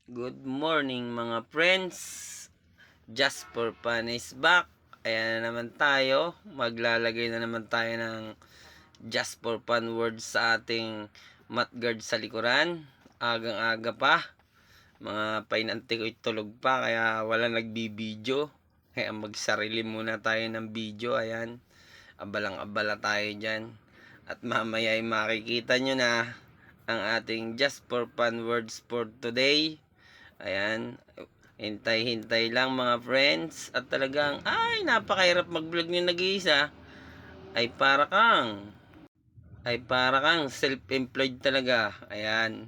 Good morning mga friends. Just for Fun is back. Ayan na naman tayo. Maglalagay na naman tayo ng Just for Fun words sa ating mudguard sa likuran. Agang-aga pa. Mga painanti ko tulog pa kaya wala nagbibideo. Kaya magsarili muna tayo ng video. Ayan. Abalang-abala tayo dyan. At mamaya ay makikita nyo na ang ating Just for Fun words for today. Ayan, hintay-hintay lang mga friends. At talagang, napakahirap mag-vlog nyo nag-iisa. Ay para kang self-employed talaga. Ayan,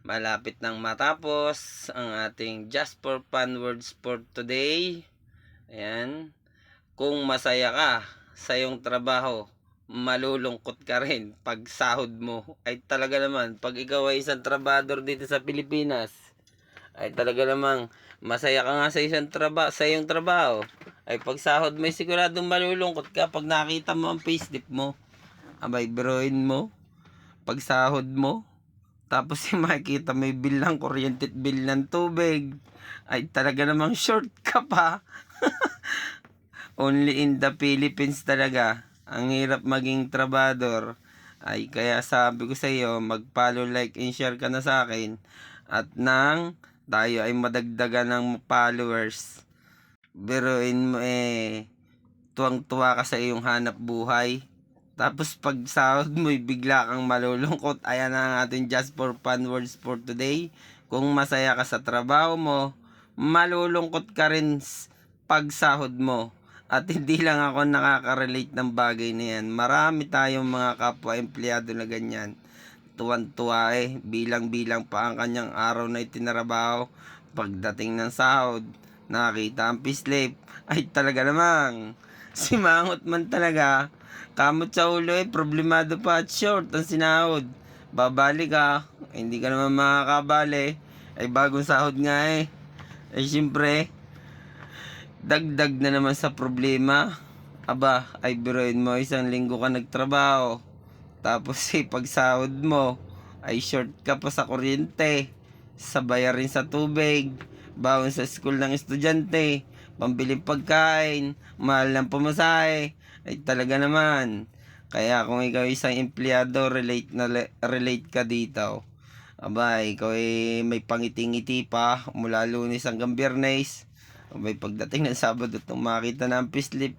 malapit nang matapos ang ating Just for Fun words for today. Ayan, kung masaya ka sa iyong trabaho, malulungkot ka rin pag sahod mo. Ay talaga naman, pag ikaw ay isang trabador dito sa Pilipinas, ay talaga namang masaya ka nga sa iyong trabaho. Ay pagsahod mo, siguradong malulungkot ka pag nakita mo ang payslip mo. Abay, biruin mo, pagsahod mo, tapos makikita may bill ng kuryente at bill ng tubig. Ay talaga namang short ka pa. Only in the Philippines talaga. Ang hirap maging trabador. Ay kaya sabi ko sa iyo, mag-follow, like, and share ka na sa akin. At nang tayo ay madagdagan ng followers, biruin mo tuwang-tuwa ka sa iyong hanap buhay. Tapos pag sahod mo bigla kang malulungkot. Ayan ang ating Just for Fun words for today. Kung masaya ka sa trabaho mo, malulungkot ka rin pag sahod mo. At hindi lang ako nakaka-relate ng bagay na yan. Marami tayong mga kapwa empleyado na ganyan. Tuwan-tuwa bilang-bilang pa ang kanyang araw na itinarabaho. Pagdating ng sahod, nakita ang payslip, ay talaga namang simangot man talaga. Kamot sa ulo problemado pa at short ang sinahod. Babali ka, hindi ka naman makakabali. Ay bagong sahod nga Ay syempre, dagdag na naman sa problema. Aba, ay biruin mo, isang linggo ka nagtrabaho. Tapos pagsahod mo, ay short ka pa sa kuryente, sa bayarin sa tubig, baon sa school ng estudyante, pambiling pagkain, mahal ng pamasahe. Ay talaga naman. Kaya kung ikaw isang empleyado, relate ka dito. Aba, ikaw may pangiti-ngiti pa mula Lunes hanggang Biyernes. Abay, pagdating ng Sabado, itong makita na ang payslip